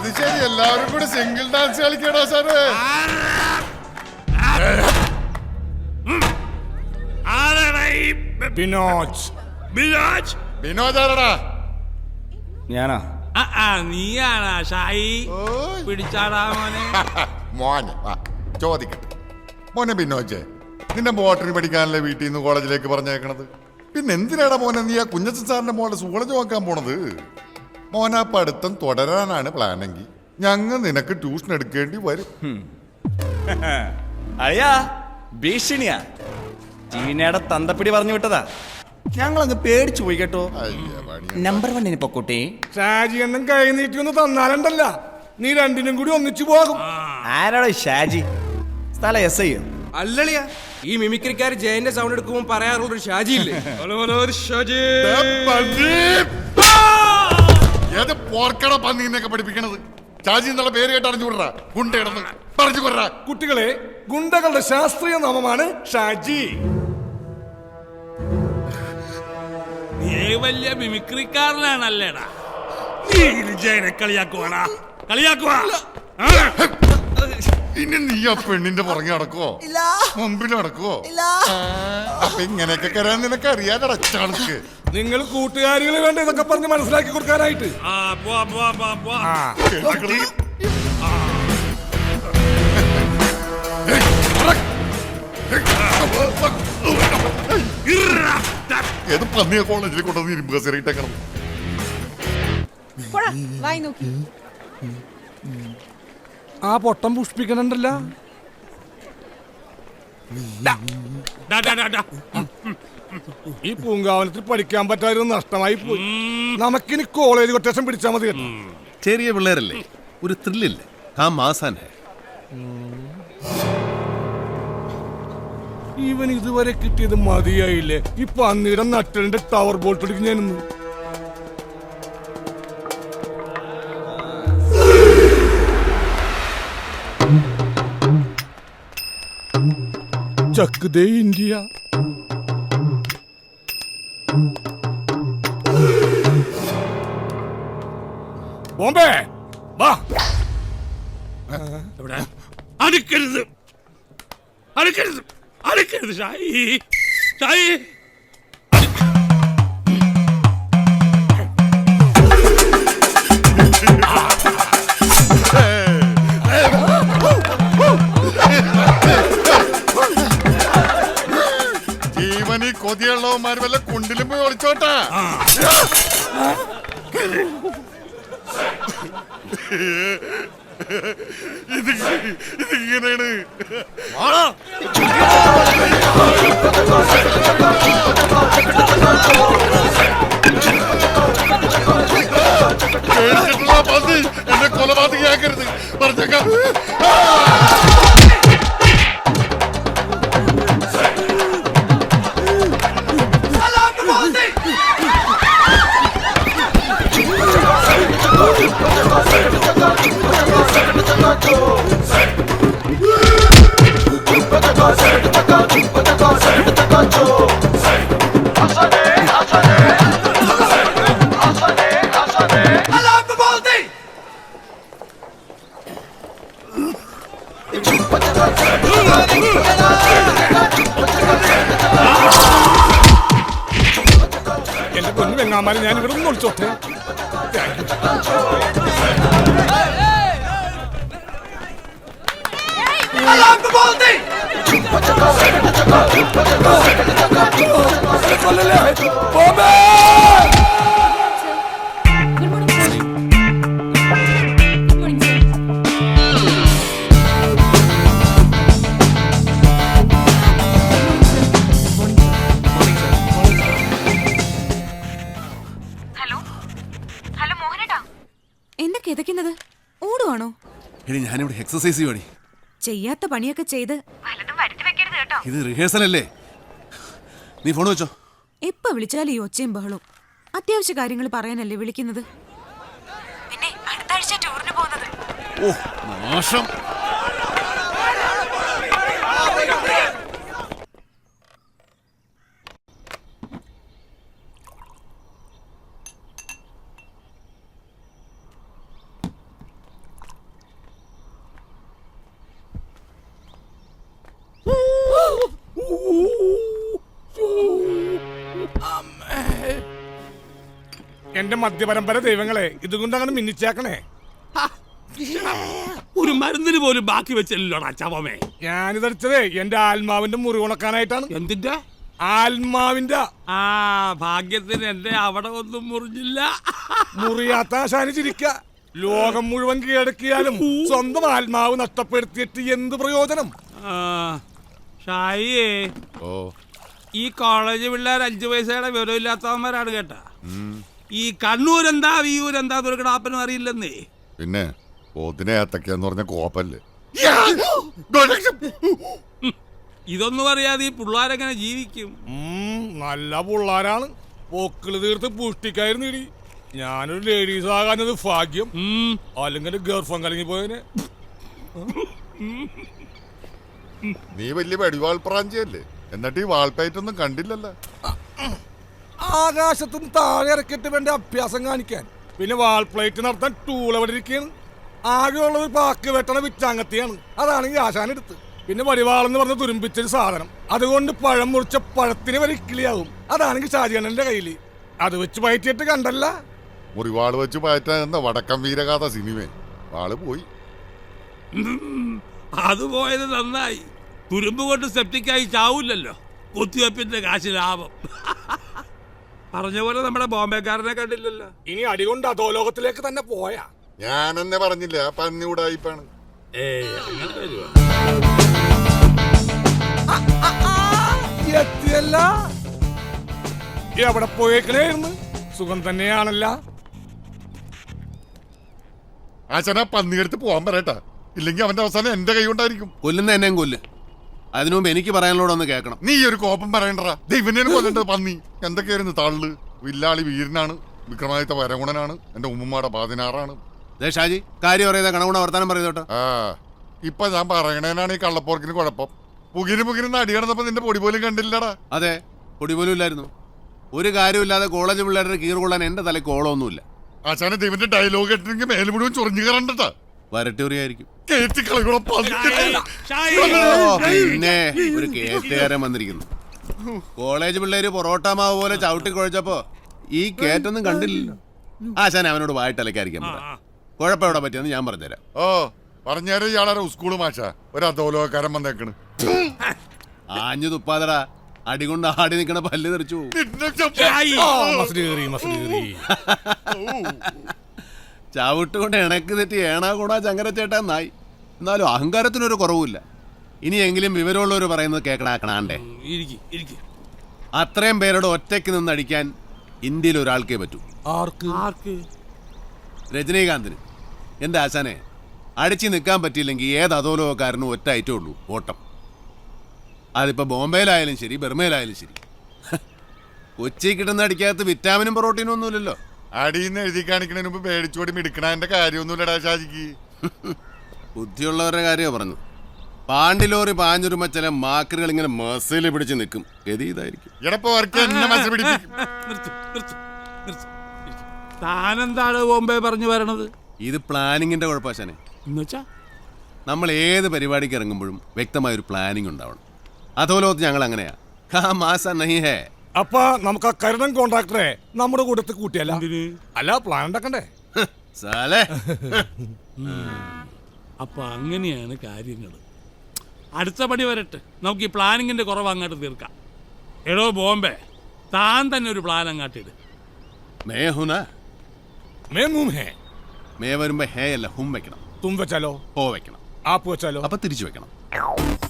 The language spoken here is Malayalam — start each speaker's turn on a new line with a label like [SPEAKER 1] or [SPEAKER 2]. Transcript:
[SPEAKER 1] അത് ശരി, എല്ലാവരും കൂടെ സിംഗിൾ ഡാൻസ് കളിക്കണോ സാറ്? വിനോദ് ആരടാ?
[SPEAKER 2] ഞാനാ.
[SPEAKER 3] നീയാണാ ഷായി? പിടിച്ചാടാ മോനെ.
[SPEAKER 1] മോനെ ചോദിക്കട്ടെ മോനെ, ബിനോജ് നിന്റെ ബോട്ടണി പഠിക്കാനല്ലേ വീട്ടിൽ നിന്ന് കോളേജിലേക്ക് പറഞ്ഞേക്കണത്? പിന്നെ എന്തിനാടാ മോനെ നീ ആ കുഞ്ഞച്ചൻ സാറിന്റെ മോളെ സൂളജ് നോക്കാൻ പോണത്? മോനാ പഠിത്തം തുടരാനാണ് പ്ലാനെങ്കിൽ ഞങ്ങൾ നിനക്ക് ട്യൂഷൻ എടുക്കേണ്ടി വരും.
[SPEAKER 2] അയ്യാ ഭീഷണിയാ, ചീനയുടെ തന്തപ്പിടി പറഞ്ഞു വിട്ടതാ. ഞങ്ങളങ്ങ് പേടിച്ചു പോയി കേട്ടോ. നമ്പർ 1 പൊക്കോട്ടെ.
[SPEAKER 4] ഷാജി എന്നും കൈ നീട്ടി ഒന്ന് തന്നാലുണ്ടല്ല, നീ രണ്ടിനും കൂടി ഒന്നിച്ചു പോകും.
[SPEAKER 2] ആരാടോ ഷാജി? സ്ഥലം SI
[SPEAKER 5] അല്ലളിയാ, ഈ മിമിക്രിക്കാർ ജയന്റെ സൗണ്ട് എടുക്കുമ്പോൾ പറയാറുള്ളൊരു ഷാജി ഇല്ലേ?
[SPEAKER 1] ഏത് പോർക്കട പന്നീനൊക്കെ പഠിപ്പിക്കണത്? ഷാജി എന്നുള്ള പേര് കേട്ട് അറിഞ്ഞുകൊടുറാ, ഗുണ്ടയിടന്ന് പറഞ്ഞു കൊറാ.
[SPEAKER 4] കുട്ടികളെ, ഗുണ്ടകളുടെ ശാസ്ത്രീയ നാമമാണ് ഷാജി.
[SPEAKER 3] നീ വലിയ മിമിക്രിക്കാരനാണല്ലേടാ. നീ ജയനെ കളിയാക്കുവാടാ, കളിയാക്കുവാ.
[SPEAKER 1] ഇനി നീ ആ പെണ്ണിന്റെ പുറകെ നടക്കുവോ, മുമ്പിൽ നടക്കുവോ? അപ്പൊ ഇങ്ങനെയൊക്കെ കരാൻ നിനക്ക് അറിയാതെ ചാണക്ക്.
[SPEAKER 4] നിങ്ങൾ കൂട്ടുകാരികളെ വേണ്ട ഇതൊക്കെ പറഞ്ഞ് മനസ്സിലാക്കി കൊടുക്കാനായിട്ട്.
[SPEAKER 1] ഏത് പന്നിയ കോളേജിൽ കൊണ്ടുവന്ന് ഇരുമ്പ് കസേരയിട്ടേക്കണം.
[SPEAKER 4] ആ പൊട്ടം പുഷ്പിക്കണുണ്ടല്ല. ഈ പൂങ്കാവനത്തിൽ പഠിക്കാൻ പറ്റാതെ നഷ്ടമായി പോയി. നമുക്കിനി കോളേജ് കൊട്ടേഷൻ പിടിച്ചാൽ മതി.
[SPEAKER 6] ചെറിയ പിള്ളേരല്ലേ, ഒരു ത്രില്ലില്ലേ, ആ മാസാൻ.
[SPEAKER 4] ഇവൻ ഇതുവരെ കിട്ടിയത് മതിയായില്ലേ? ഇപ്പൊ അന്നീടെ നട്ടലിന്റെ ടവർ ബോൾട്ട് എടുക്കും ഞാനൊന്ന്. ചക്ക് ദേ ഇന്ത്യ. ബോംബെ വാ.
[SPEAKER 3] അടുക്കരുത്, അടുക്കരുത്, അടുക്കരുത് ഷായി, ഷായി.
[SPEAKER 1] ജീവനി കൊതിയുള്ളവന്മാർ വല്ല കുണ്ടിലും പോയി ഒളിച്ചോട്ടാ. ഇതിങ്ങനെയാണ്. എന്നെ കൊലപാതകയാക്കരുത് പറഞ്ഞേക്കാം.
[SPEAKER 4] എന്റെ പൊന്നു വെങ്ങാമാരെ, ഞാൻ ഇവിടെ നിന്ന് ഒളിച്ചോട്ടെ.
[SPEAKER 7] എന്താ കിതക്കുന്നത്? ഓടുവാണോ?
[SPEAKER 6] ഞാനിവിടെ എക്സസൈസ് ചെയ്യുവാണി.
[SPEAKER 7] ചെയ്യാത്ത പണിയൊക്കെ ചെയ്ത് പലതും വരുത്തി വെക്കരുത് കേട്ടോ.
[SPEAKER 6] ഇത് റിഹേഴ്സൽ അല്ലേ? നീ ഫോൺ വെച്ചോ.
[SPEAKER 7] എപ്പ വിളിച്ചാലും ഈ ഒച്ചയും ബഹളും. അത്യാവശ്യ കാര്യങ്ങൾ പറയാനല്ലേ വിളിക്കുന്നത്? പിന്നെ അടുത്ത ആഴ്ച ടൂറിന് പോകുന്നത്.
[SPEAKER 6] ഓ നാശം.
[SPEAKER 4] എന്റെ മധ്യപരമ്പര ദൈവങ്ങളെ ഇതുകൊണ്ട് അങ്ങനെ മിന്നിച്ചേക്കണേ.
[SPEAKER 3] ഒരു മരുന്നിന് പോലും ബാക്കി വെച്ചല്ലോടാ ചവമേ.
[SPEAKER 4] ഞാനിതടിച്ചതേ എന്റെ ആത്മാവിന്റെ മുറി ഉണക്കാനായിട്ടാണ്.
[SPEAKER 3] എന്തിന്റെ?
[SPEAKER 4] ആത്മാവിന്റെ.
[SPEAKER 3] ആ ഭാഗ്യത്തിന് എന്റെ അവിടെ ഒന്നും മുറിഞ്ഞില്ല.
[SPEAKER 4] മുറിയാത്ത ആശാന് ചിരിക്ക. ലോകം മുഴുവൻ കീഴടക്കിയാലും സ്വന്തം ആത്മാവ് നഷ്ടപ്പെടുത്തിയിട്ട് എന്ത് പ്രയോജനം?
[SPEAKER 3] ഷായിയേ,
[SPEAKER 1] ഓ
[SPEAKER 3] ഈ കോളേജ് പിള്ളേർ 5 പൈസയുടെ വിവരമില്ലാത്തവന്മാരാണ് കേട്ടാ. ഈ കണ്ണൂരെന്താ വിയൂരെന്താ ദുർഘടാപ്പനും അറിയില്ലെന്നേ.
[SPEAKER 1] പിന്നെ പോത്തിനെ ഏത്തക്കാന്ന് പറഞ്ഞ കോപ്പല്ലേ.
[SPEAKER 3] ഇതൊന്നും അറിയാതെ ഈ പിള്ളേരെങ്ങനെ ജീവിക്കും?
[SPEAKER 4] നല്ല പിള്ളാരാണ്. പൊക്കിള് തീർത്ത് പുഷ്ടിക്കായിരുന്നു ഇടി. ഞാനൊരു ലേഡീസ് ആകാഞ്ഞത് ഭാഗ്യം. അല്ലെങ്കിൽ ഗർഭം കലങ്ങി പോയതിന്.
[SPEAKER 1] നീ വലിയ വെടിവാൾ പ്രാഞ്ചിയല്ലേ, എന്നിട്ട് ഈ വാൾപ്പയറ്റൊന്നും കണ്ടില്ലല്ലോ.
[SPEAKER 4] ആകാശത്തുനിന്ന് താഴെ ഇറക്കിയിട്ട് വേണ്ട അഭ്യാസം കാണിക്കാൻ. പിന്നെ വാൾ പ്ലേറ്റ് നടത്താൻ ടൂൾ എവിടെ ഇരിക്കുകയാണ്. ആകെയുള്ളത് പാക്ക് വെട്ടണ വിറ്റാങ്ങത്തിയാണ്. അതാണെങ്കിൽ ആശാൻ എടുത്ത്. പിന്നെ വടിവാളെന്ന് പറഞ്ഞ തുരുമ്പിച്ചൊരു സാധനം. അതുകൊണ്ട് പഴം മുറിച്ച പഴത്തിന് വരെ ഇക്കിളിയാവും. അതാണെങ്കിൽ ഷാജിയണ്ണന്റെ കയ്യില്. അത് വെച്ച് പയറ്റിയിട്ട് കണ്ടല്ല.
[SPEAKER 1] മുറിവാള് വെച്ച് പയറ്റാൻ എന്ന വടക്കം വീരഗാഥ സിനിമ വാള് പോയി.
[SPEAKER 3] അത് പോയത് നന്നായി. തുരുമ്പ് കൊണ്ട് സെപ്റ്റിക്കായി ചാവൂല്ലല്ലോ. കുത്തിവെപ്പിന്റെ കാശ് ലാഭം. പറഞ്ഞ പോലെ നമ്മുടെ ബോംബെക്കാരനെ കണ്ടില്ലല്ലോ.
[SPEAKER 4] ഇനി അടികൊണ്ട് അധോലോകത്തിലേക്ക് തന്നെ പോയാ.
[SPEAKER 1] ഞാനെന്നെ പറഞ്ഞില്ല, പന്നി ഉടായിപ്പാണ്.
[SPEAKER 4] എത്തിയല്ല. എവിടെ പോയേക്കണേന്ന്? സുഖം തന്നെയാണല്ല.
[SPEAKER 1] ആശാന പന്നിയെടുത്ത് പോവാൻ പറയട്ടാ, ഇല്ലെങ്കിൽ അവന്റെ അവസാനം എന്റെ കൈ കൊണ്ടായിരിക്കും.
[SPEAKER 6] കൊല്ലുന്ന എന്നെയും കൊല്ല്. അതിനു മുമ്പ് എനിക്ക് പറയാനുള്ളതൊന്ന് കേൾക്കണം.
[SPEAKER 1] നീ ഒരു കോപം പറയണ്ടടാ. ദൈവനെയാണ് കൊല്ലേണ്ടത് പന്നി. എന്തൊക്കെയായിരുന്നു തള്ളു. വില്ലാളി വീരനാണ്, വിക്രമാദിത്യ വരഗുണനാണ്, എന്റെ ഉമ്മുമ്മയുടെ 16
[SPEAKER 6] ദേ ഷാജി, കാര്യം അറിയാതെ കണകുണ വർത്താനം പറയുന്നോട്ടോ.
[SPEAKER 1] ആ ഇപ്പൊ ഞാൻ പറയണേനാണ് ഈ കള്ളപ്പോർക്കിന് കുഴപ്പം. പുകിന് അടി കിടന്നപ്പോ നിന്റെ പൊടി പോലും കണ്ടില്ലടാ.
[SPEAKER 6] അതെ, പൊടി പോലും ഇല്ലായിരുന്നു. ഒരു കാര്യമില്ലാതെ കോളേജ് പിള്ളേരുടെ കീറ് കൊള്ളാൻ എന്റെ തലയ്ക്ക് ഓളമൊന്നുമില്ല.
[SPEAKER 1] ആശാന ദൈവന്റെ ഡയലോഗ് കേട്ടിട്ടുണ്ടെങ്കിൽ മേല് മുഴുവൻ ചൊറിഞ്ഞു കയറണ്ടട്ടാ.
[SPEAKER 6] വരട്ടൂറിയായിരിക്കും.
[SPEAKER 1] കേട്ടി കളികൂടെ
[SPEAKER 6] പിന്നെ ഒരു കേറ്റുകാരൻ വന്നിരിക്കുന്നു. കോളേജ് പിള്ളേര് പൊറോട്ട മാവ് പോലെ ചവിട്ടി കുഴച്ചപ്പോ ഈ കേറ്റൊന്നും കണ്ടില്ലല്ലോ. ആശാൻ അവനോട് വായിട്ടലക്കായിരിക്കാൻ പറ. കുഴപ്പം എവിടെ പറ്റിയെന്ന് ഞാൻ പറഞ്ഞുതരാം.
[SPEAKER 1] ഓ പറഞ്ഞേരം ഇയാളെ സ്കൂള് മാഷ ഒരു അധോലോകക്കാരൻ വന്നേക്കണ്.
[SPEAKER 6] ആഞ്ഞു തുപ്പാതടാ, അടികൊണ്ട് ആടി നിക്കണ പല്ല് തെറിച്ചു. ചവിട്ടുകൊണ്ട് ഇണക്ക് തെറ്റി ഏണാ കൂടാ ചങ്കരച്ചേട്ടാ നായി. എന്നാലും അഹങ്കാരത്തിനൊരു കുറവുമില്ല. ഇനിയെങ്കിലും വിവരമുള്ളവർ പറയുന്നത് കേൾക്കണാക്കണാണ്ടേ. അത്രയും പേരോട് ഒറ്റയ്ക്ക് നിന്ന് അടിക്കാൻ ഇന്ത്യയിൽ ഒരാൾക്കേ പറ്റൂ.
[SPEAKER 3] ആർക്ക്?
[SPEAKER 6] രജനീകാന്തിന്. എൻ്റെ ആശാനെ, അടിച്ചു നിൽക്കാൻ പറ്റിയില്ലെങ്കിൽ ഏത് അധോലോകക്കാരനും ഒറ്റ ഐറ്റേ ഉള്ളൂ, ഓട്ടം. അതിപ്പോൾ ബോംബെയിലായാലും ശരി, ബർമയിലായാലും ശരി. കൊച്ചി കിട്ടുന്ന അടിക്കകത്ത് വിറ്റാമിനും പ്രോട്ടീനും ഒന്നുമില്ലല്ലോ.
[SPEAKER 1] അടിയിന്ന് എഴുതി കാണിക്കണതിന് മുമ്പ് പേടിച്ചോടി മിടിക്കണതിന്റെ കാര്യമൊന്നുമില്ലടാ ഷാജിക്ക്.
[SPEAKER 6] ബുദ്ധിയുള്ളവരുടെ കാര്യമാണ് പറഞ്ഞു. പാണ്ടിലോറി പാഞ്ഞുരുമ്പോ ചില മാക്കറുകൾ ഇങ്ങനെ മസിൽ പിടിച്ച് നിൽക്കും. ഗതി ഇതായിരിക്കും.
[SPEAKER 3] താനെന്താണ് ബോംബെ പറഞ്ഞു വരണത്?
[SPEAKER 6] ഇത് പ്ലാനിങ്ങിന്റെ കുഴപ്പാശാനെ.
[SPEAKER 3] എന്നുവെച്ചാ
[SPEAKER 6] നമ്മൾ ഏത് പരിപാടിക്ക് ഇറങ്ങുമ്പോഴും വ്യക്തമായൊരു പ്ലാനിങ് ഉണ്ടാവണം. അധോലോകത്ത് ഞങ്ങൾ അങ്ങനെയാ.
[SPEAKER 4] അപ്പൊ നമുക്ക് ആ കരുണൻ കോൺട്രാക്ടറെ നമ്മുടെ കൂട്ടത്തിൽ കൂട്ടിയല്ല. അല്ല, പ്ലാൻ ഉണ്ടാക്കണ്ടേ
[SPEAKER 6] സാലേ?
[SPEAKER 3] അപ്പൊ അങ്ങനെയാണ് കാര്യങ്ങൾ. അടുത്ത പടി വരട്ടെ, നമുക്ക് ഈ പ്ലാനിങ്ങിന്റെ കുറവ് അങ്ങോട്ട് തീർക്കാം. എടോ ബോംബെ, താൻ തന്നെ ഒരു പ്ലാൻ അങ്ങാട്ടിട്.
[SPEAKER 6] മേ വരുമ്പോ ഹേ അല്ല ഹും വെക്കണം.
[SPEAKER 4] തും വെച്ചാലോ?
[SPEAKER 6] ഹോ വെക്കണം.
[SPEAKER 4] ആപ്പ് വെച്ചാലോ?
[SPEAKER 6] അപ്പൊ തിരിച്ചു വെക്കണം.